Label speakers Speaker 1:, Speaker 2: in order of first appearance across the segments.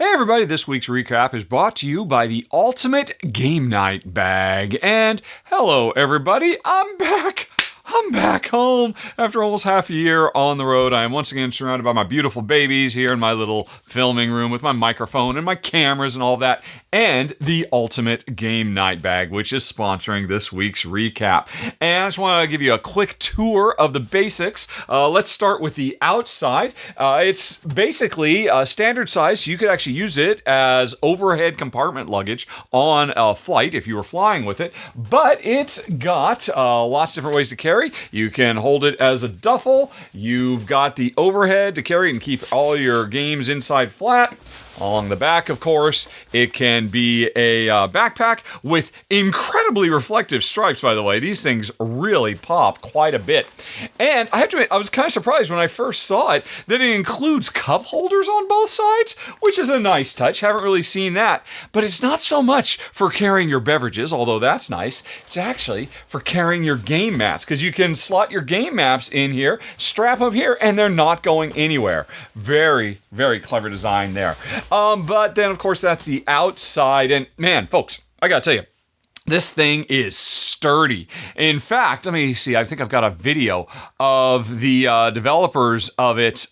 Speaker 1: Hey everybody, this week's recap is brought to you by the Ultimate Game Night Bag. And hello everybody, I'm back home after almost half a year on the road. I am once again surrounded by my beautiful babies here in my little filming room with my microphone and my cameras and all that, and the Ultimate Game Night Bag, which is sponsoring this week's recap. And I just want to give you a quick tour of the basics. Let's start with the outside. It's basically standard size, so you could actually use it as overhead compartment luggage on a flight if you were flying with it, but it's got lots of different ways to carry. You can hold it as a duffel. You've got the overhead to carry and keep all your games inside flat. Along the back, of course, it can be a backpack with incredibly reflective stripes, by the way. These things really pop quite a bit. And I have to admit, I was kind of surprised when I first saw it that it includes cup holders on both sides, which is a nice touch. Haven't really seen that. But it's not so much for carrying your beverages, although that's nice. It's actually for carrying your game mats, because you can slot your game maps in here, strap them here, and they're not going anywhere. Very, very clever design there. But then, of course, that's the outside. And man, folks, I gotta tell you, this thing is sturdy. In fact, let me see, I think I've got a video of the developers of it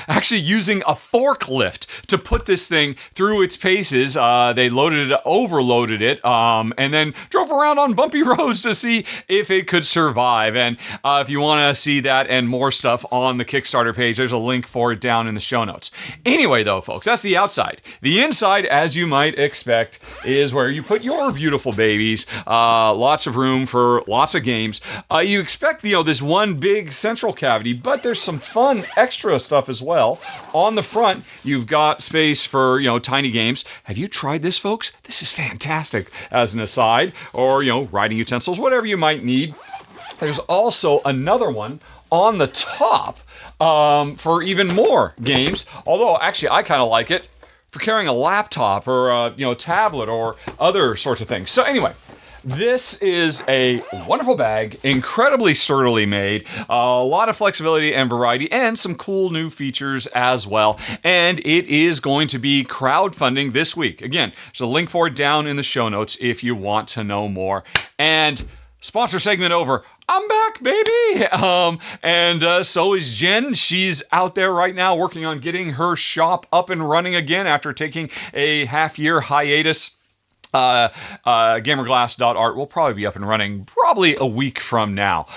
Speaker 1: actually using a forklift to put this thing through its paces. They overloaded it, and then drove around on bumpy roads to see if it could survive. And if you want to see that and more stuff on the Kickstarter page, there's a link for it down in the show notes. Anyway, though, folks, that's the outside. The inside, as you might expect, is where you put your beautiful babies. Lots of room for lots of games. You expect, this one big central cavity, but there's some fun extra stuff as well. On the front, you've got space for, tiny games. Have you tried this, folks? This is fantastic as an aside, or, writing utensils, whatever you might need. There's also another one on the top for even more games, although actually I kind of like it for carrying a laptop or a tablet or other sorts of things. So anyway, this is a wonderful bag, incredibly sturdily made, a lot of flexibility and variety, and some cool new features as well. And it is going to be crowdfunding this week. Again, there's a link for it down in the show notes if you want to know more. And sponsor segment over. I'm back, baby! And so is Jen. She's out there right now working on getting her shop up and running again after taking a half-year hiatus. Gamerglass.art will probably be up and running probably a week from now.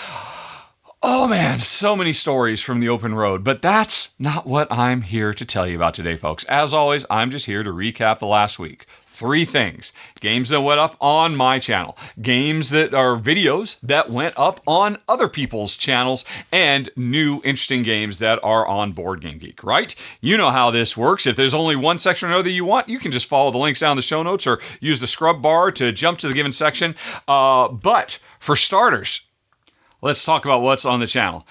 Speaker 1: Oh man, so many stories from the open road, but that's not what I'm here to tell you about today, folks. As always, I'm just here to recap the last week. 3 things. Games that went up on my channel. Games that are videos that went up on other people's channels. And new interesting games that are on Board Game Geek, right? You know how this works. If there's only one section or another you want, you can just follow the links down in the show notes or use the scrub bar to jump to the given section. But for starters, let's talk about what's on the channel.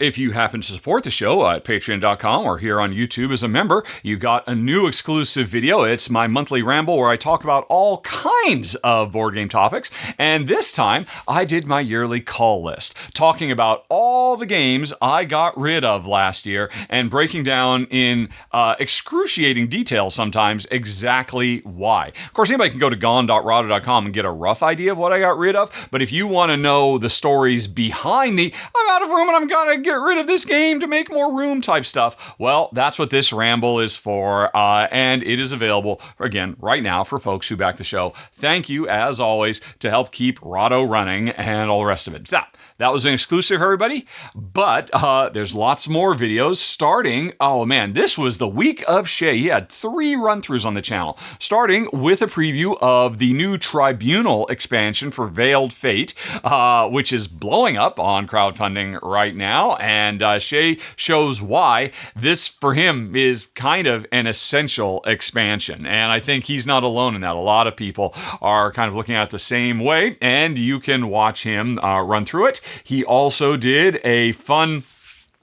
Speaker 1: If you happen to support the show at patreon.com or here on YouTube as a member, you got a new exclusive video. It's my monthly ramble where I talk about all kinds of board game topics. And this time, I did my yearly call list, talking about all the games I got rid of last year and breaking down in excruciating detail sometimes exactly why. Of course, anybody can go to gone.rahdo.com and get a rough idea of what I got rid of. But if you want to know the stories behind the I'm out of room and I'm gonna get rid of this game to make more room type stuff, well, that's what this ramble is for, and it is available again right now for folks who back the show. Thank you as always to help keep Rahdo running and all the rest of it. So that was an exclusive for everybody, but there's lots more videos starting. Oh man, this was the week of Shay. He had 3 run-throughs on the channel, starting with a preview of the new Tribunal expansion for Veiled Fate, which is blowing up on crowdfunding right now, and Shay shows why this for him is kind of an essential expansion, and I think he's not alone in that. A lot of people are kind of looking at it the same way, and you can watch him run through it. He also did a fun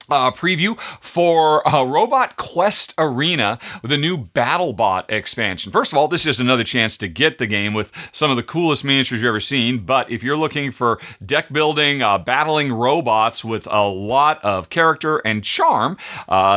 Speaker 1: preview for Robot Quest Arena with a new BattleBot expansion. First of all, this is another chance to get the game with some of the coolest miniatures you've ever seen, but if you're looking for deck building, battling robots with a lot of character and charm,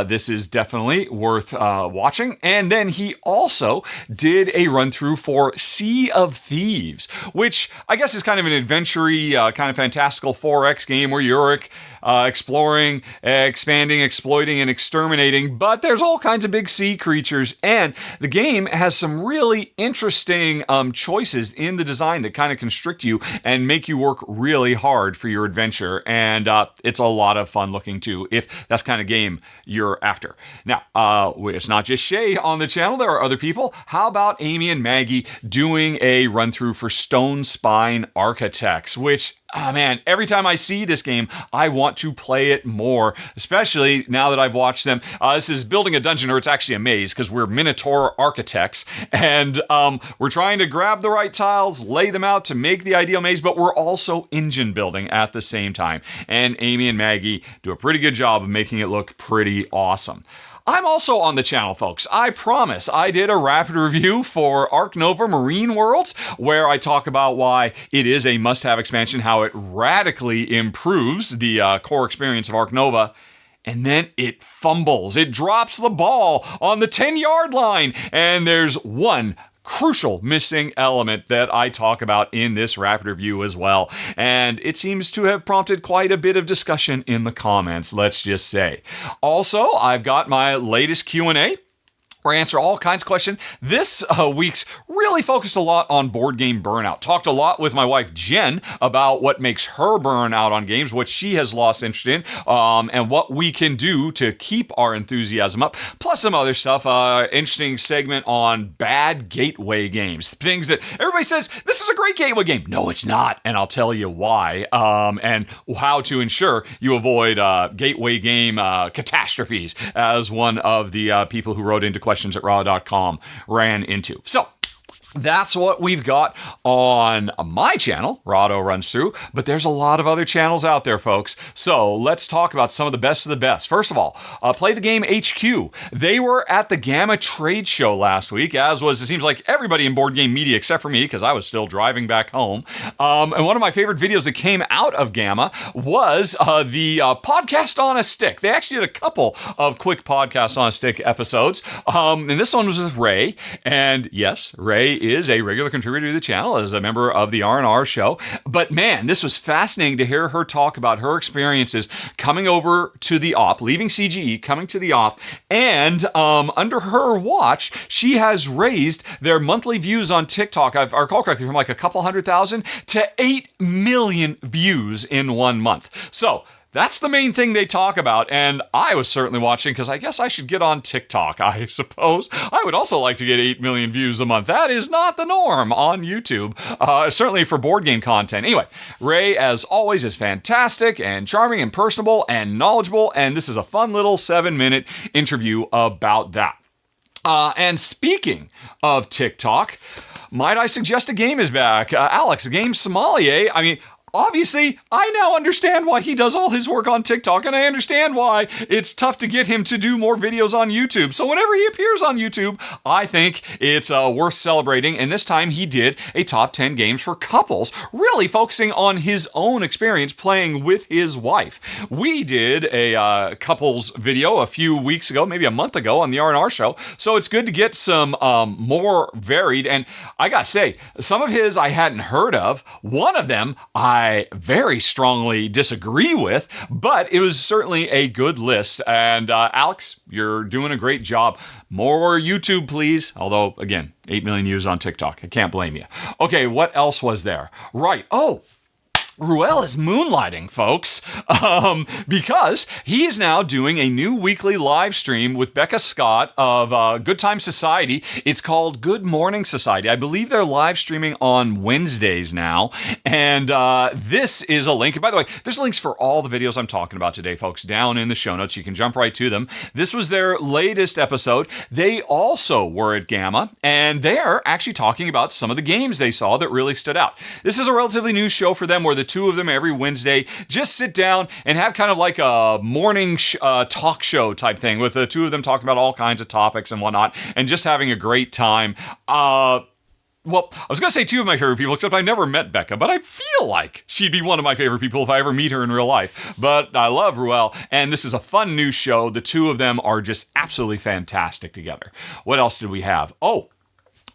Speaker 1: this is definitely worth watching. And then he also did a run-through for Sea of Thieves, which I guess is kind of an adventure-y, kind of fantastical 4X game where you're exploring, expanding, exploiting, and exterminating, but there's all kinds of big sea creatures, and the game has some really interesting choices in the design that kind of constrict you and make you work really hard for your adventure, and it's a lot of fun looking too, if that's the kind of game you're after. Now, it's not just Shay on the channel, there are other people. How about Amy and Maggie doing a run-through for Stone Spine Architects, which man, every time I see this game, I want to play it more, especially now that I've watched them. This is building a dungeon, or it's actually a maze, because we're Minotaur architects, and we're trying to grab the right tiles, lay them out to make the ideal maze, but we're also engine building at the same time. And Amy and Maggie do a pretty good job of making it look pretty awesome. I'm also on the channel, folks. I promise. I did a rapid review for Ark Nova Marine Worlds, where I talk about why it is a must-have expansion, how it radically improves the core experience of Ark Nova, and then it fumbles. It drops the ball on the 10-yard line, and there's one crucial missing element that I talk about in this rapid review as well. And it seems to have prompted quite a bit of discussion in the comments, let's just say. Also, I've got my latest Q&A, where I answer all kinds of questions. This week's really focused a lot on board game burnout. Talked a lot with my wife, Jen, about what makes her burn out on games, what she has lost interest in, and what we can do to keep our enthusiasm up, plus some other stuff. Interesting segment on bad gateway games. Things that everybody says, this is a great gateway game. No, it's not, and I'll tell you why, and how to ensure you avoid gateway game catastrophes, as one of the people who wrote into questions at Rahdo.com ran into. So, that's what we've got on my channel, Rahdo Runs Through, but there's a lot of other channels out there, folks. So let's talk about some of the best of the best. First of all, Play the Game HQ. They were at the Gamma Trade Show last week, as was, it seems like, everybody in board game media except for me, because I was still driving back home. And one of my favorite videos that came out of Gamma was the podcast on a stick. They actually did a couple of quick podcasts on a stick episodes. And this one was with Ray. And yes, Ray is a regular contributor to the channel as a member of the R&R show. But man, this was fascinating to hear her talk about her experiences coming over to the OP, leaving CGE, coming to the OP, and under her watch, she has raised their monthly views on TikTok, if I recall correctly, from like a couple 100,000 to 8 million views in 1 month. So, that's the main thing they talk about, and I was certainly watching because I guess I should get on TikTok, I suppose. I would also like to get 8 million views a month. That is not the norm on YouTube, certainly for board game content. Anyway, Ray, as always, is fantastic and charming and personable and knowledgeable, and this is a fun little 7-minute interview about that. And speaking of TikTok, might I suggest a game is back? Alex, Game Sommelier, I mean, obviously, I now understand why he does all his work on TikTok, and I understand why it's tough to get him to do more videos on YouTube. So whenever he appears on YouTube, I think it's worth celebrating, and this time he did a top 10 games for couples, really focusing on his own experience playing with his wife. We did a couples video a few weeks ago, maybe a month ago on the R&R show, so it's good to get some more varied, and I gotta say, some of his I hadn't heard of. One of them I very strongly disagree with, but it was certainly a good list. And Alex, you're doing a great job. More YouTube, please. Although, again, 8 million views on TikTok. I can't blame you. Okay, what else was there? Right. Oh, Ruel is moonlighting, folks, because he is now doing a new weekly live stream with Becca Scott of Good Time Society. It's called Good Morning Society. I believe they're live streaming on Wednesdays now, and this is a link. And by the way, there's links for all the videos I'm talking about today, folks, down in the show notes. You can jump right to them. This was their latest episode. They also were at Gamma, and they're actually talking about some of the games they saw that really stood out. This is a relatively new show for them where the the two of them every Wednesday just sit down and have kind of like a morning talk show type thing with the two of them talking about all kinds of topics and whatnot and just having a great time. Well, I was going to say two of my favorite people, except I never met Becca, but I feel like she'd be one of my favorite people if I ever meet her in real life. But I love Ruel, and this is a fun new show. The two of them are just absolutely fantastic together. What else did we have? Oh,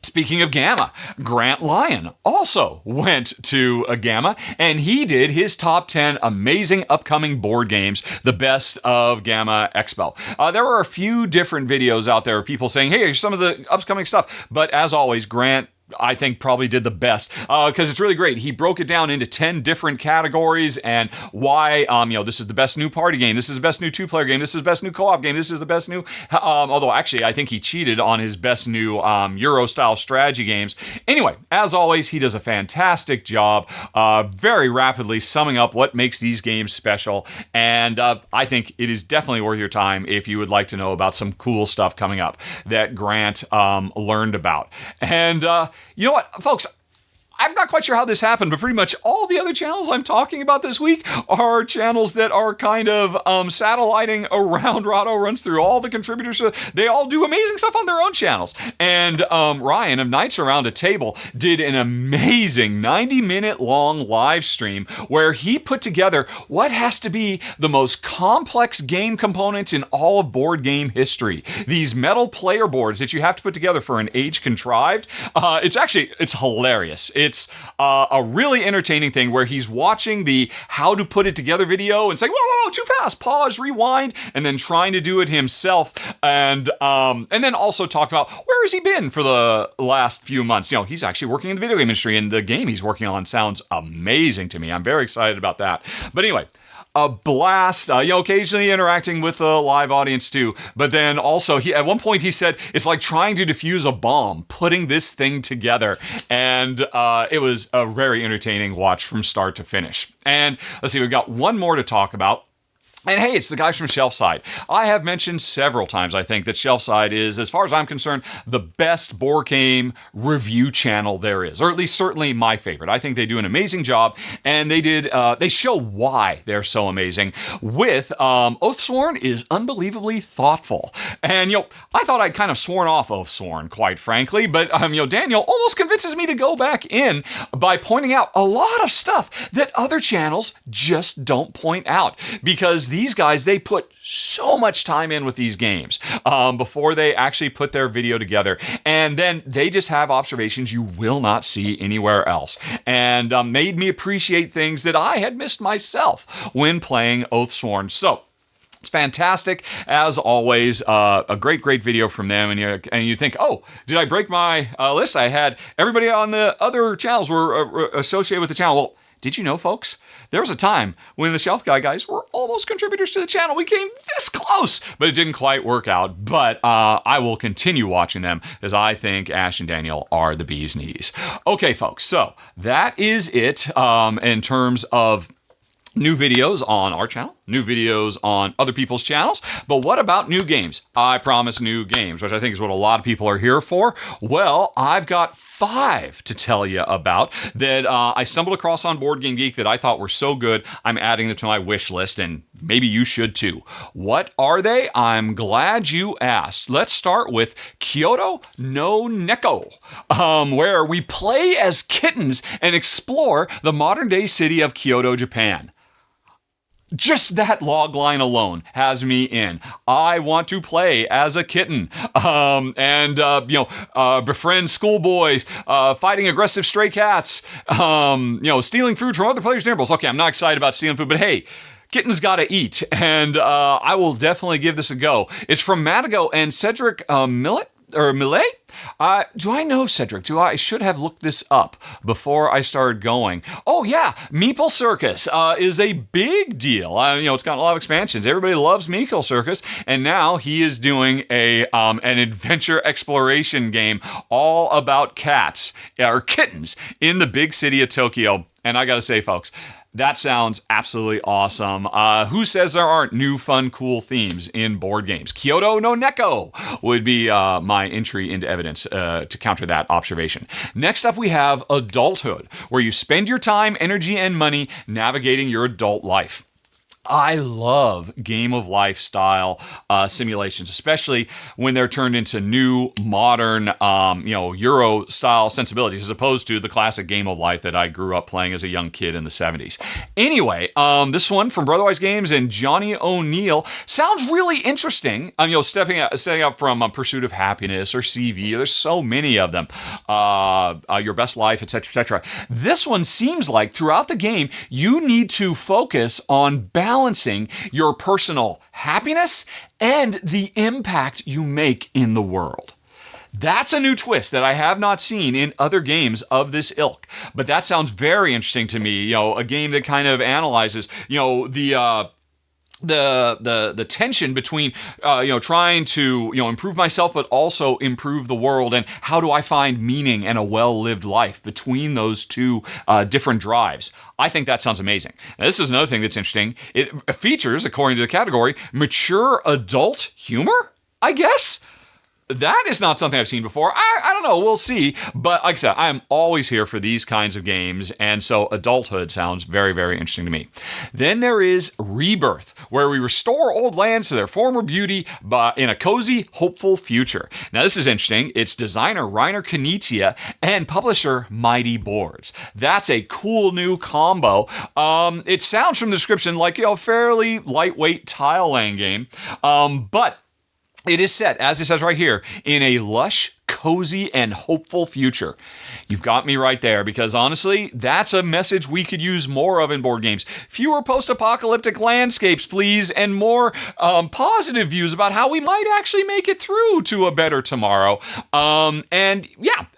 Speaker 1: speaking of Gamma, Grant Lyon also went to a Gamma, and he did his top 10 amazing upcoming board games, the best of Gamma Expo. There were a few different videos out there of people saying, hey, here's some of the upcoming stuff. But as always, Grant, I think, probably did the best because it's really great. He broke it down into 10 different categories and why, this is the best new party game. This is the best new two-player game. This is the best new co-op game. This is the best new, although actually I think he cheated on his best new Euro-style strategy games. Anyway, as always, he does a fantastic job very rapidly summing up what makes these games special. And I think it is definitely worth your time if you would like to know about some cool stuff coming up that Grant learned about. And you know what, folks? I'm not quite sure how this happened, but pretty much all the other channels I'm talking about this week are channels that are kind of satelliting around Rahdo, runs through all the contributors. So they all do amazing stuff on their own channels. And Ryan of Nights Around a Table did an amazing 90-minute long live stream where he put together what has to be the most complex game components in all of board game history. These metal player boards that you have to put together for an age contrived. It's hilarious. It's a really entertaining thing where he's watching the how to put it together video and saying, whoa, too fast, pause, rewind, and then trying to do it himself. And then also talk about where has he been for the last few months. He's actually working in the video game industry, and the game he's working on sounds amazing to me. I'm very excited about that. But anyway, a blast, occasionally interacting with the live audience too. But then also, at one point he said, it's like trying to defuse a bomb, putting this thing together. And it was a very entertaining watch from start to finish. And let's see, we've got one more to talk about. And hey, it's the guys from Shelfside. I have mentioned several times, I think, that Shelfside is, as far as I'm concerned, the best board game review channel there is, or at least certainly my favorite. I think they do an amazing job, and they show why they're so amazing with Oathsworn is unbelievably thoughtful. And, I thought I'd kind of sworn off Oathsworn, quite frankly, but, Daniel almost convinces me to go back in by pointing out a lot of stuff that other channels just don't point out, because these guys, they put so much time in with these games before they actually put their video together. And then they just have observations you will not see anywhere else. And made me appreciate things that I had missed myself when playing Oathsworn. So, it's fantastic, as always. A great video from them. And you think, oh, did I break my list? I had everybody on the other channels were associated with the channel. Well, did you know, folks? There was a time when the Shelf Guy guys were almost contributors to the channel. We came this close, but it didn't quite work out. But I will continue watching them as I think Ash and Daniel are the bee's knees. Okay, folks, so that is it in terms of new videos on our channel, new videos on other people's channels. But what about new games? I promise new games, which I think is what a lot of people are here for. Well, I've got 5 to tell you about that I stumbled across on Board Game Geek that I thought were so good, I'm adding them to my wish list, and maybe you should too. What are they? I'm glad you asked. Let's start with Kyoto no Neko, where we play as kittens and explore the modern-day city of Kyoto, Japan. Just that log line alone has me in. I want to play as a kitten, befriend schoolboys, fighting aggressive stray cats, stealing food from other players' neighbors. Okay, I'm not excited about stealing food, but hey, kittens gotta eat, and I will definitely give this a go. It's from Madigo and Cedric Millet. Or Millet? Do I know Cedric? I should have looked this up before I started going. Oh yeah, Meeple Circus is a big deal. It's got a lot of expansions. Everybody loves Meeple Circus, and now he is doing an adventure exploration game all about cats or kittens in the big city of Tokyo. And I gotta say, folks, That sounds absolutely awesome. Who says there aren't new, fun, cool themes in board games? Kyoto no Neko would be my entry into evidence to counter that observation. Next up, we have adulthood, where you spend your time, energy, and money navigating your adult life. I love game of life style simulations, especially when they're turned into new, modern, Euro style sensibilities, as opposed to the classic game of life that I grew up playing as a young kid in the 70s. Anyway, this one from Brotherwise Games and Johnny O'Neill sounds really interesting. Setting up from Pursuit of Happiness or CV. There's so many of them. Your Best Life, etc., etc. This one seems like throughout the game you need to focus on balancing your personal happiness and the impact you make in the world. That's a new twist that I have not seen in other games of this ilk. But that sounds very interesting to me. A game that kind of analyzes, the tension between trying to improve myself but also improve the world, and how do I find meaning and a well-lived life between those two different drives. I think that sounds amazing. Now, this is another thing that's interesting. It features, according to the category, mature adult humor, I guess. That is not something I've seen before. I don't know. We'll see. But like I said, I'm always here for these kinds of games. And so adulthood sounds very, very interesting to me. Then there is Rebirth, where we restore old lands to their former beauty in a cozy, hopeful future. Now, this is interesting. It's designer Reiner Knizia and publisher Mighty Boards. That's a cool new combo. It sounds from the description like a fairly lightweight tile laying game. But it is set, as it says right here, in a lush, cozy, and hopeful future. You've got me right there, because honestly, that's a message we could use more of in board games. Fewer post-apocalyptic landscapes, please, and more positive views about how we might actually make it through to a better tomorrow.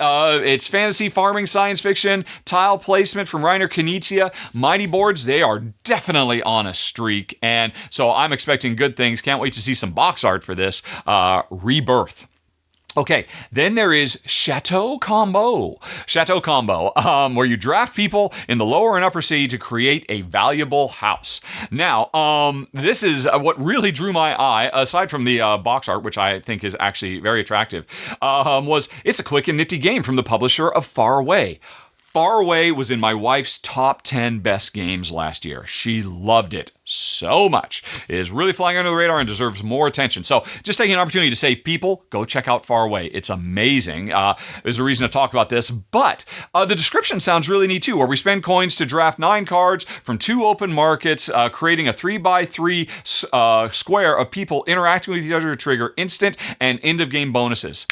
Speaker 1: It's fantasy, farming, science fiction, tile placement from Reiner Knizia. Mighty Boards, they are definitely on a streak, and so I'm expecting good things. Can't wait to see some box art for this. Rebirth. Okay, then there is Chateau Combo. Chateau Combo, where you draft people in the lower and upper city to create a valuable house. Now, this is what really drew my eye, aside from the box art, which I think is actually very attractive, it's a quick and nifty game from the publisher of Far Away. Far Away was in my wife's top 10 best games last year. She loved it so much. It is really flying under the radar and deserves more attention. So just taking an opportunity to say, people, go check out Far Away. It's amazing. There's a reason to talk about this, but the description sounds really neat too, where we spend coins to draft 9 cards from 2 open markets, creating a 3x3 square of people interacting with each other to trigger instant and end-of-game bonuses.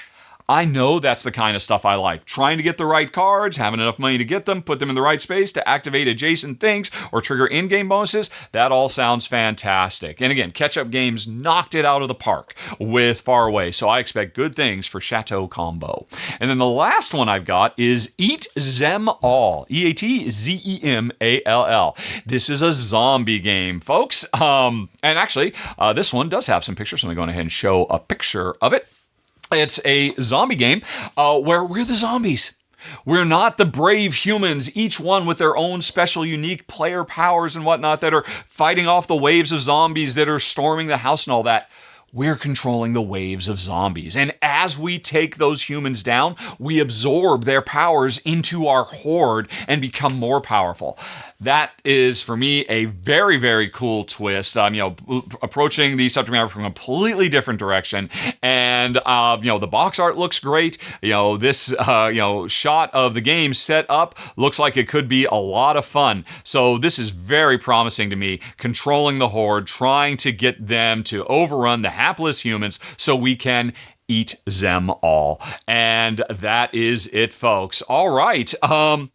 Speaker 1: I know that's the kind of stuff I like. Trying to get the right cards, having enough money to get them, put them in the right space to activate adjacent things or trigger in-game bonuses. That all sounds fantastic. And again, Catch-Up Games knocked it out of the park with Far Away, so I expect good things for Chateau Combo. And then the last one I've got is Eat Them All. EATZEMALL. This is a zombie game, folks. And actually, this one does have some pictures, so I'm going to go ahead and show a picture of it. It's a zombie game where we're the zombies. We're not the brave humans, each one with their own special, unique player powers and whatnot that are fighting off the waves of zombies that are storming the house and all that. We're controlling the waves of zombies. And as we take those humans down, we absorb their powers into our horde and become more powerful. That is, for me, a very, very cool twist. Approaching the subject matter from a completely different direction. And, the box art looks great. This, shot of the game set up looks like it could be a lot of fun. So this is very promising to me. Controlling the horde, trying to get them to overrun the hapless humans so we can eat them all. And that is it, folks. All right. I'm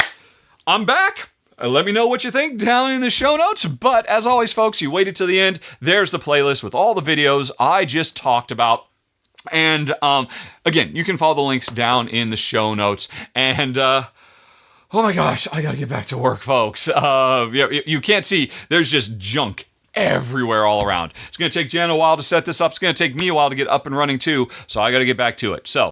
Speaker 1: back. Let me know what you think down in the show notes. But as always, folks, you waited till the end. There's the playlist with all the videos I just talked about. And again, you can follow the links down in the show notes. And oh my gosh, I gotta get back to work, folks. You can't see, there's just junk everywhere all around. It's gonna take Jen a while to set this up. It's gonna take me a while to get up and running too. So I gotta get back to it. So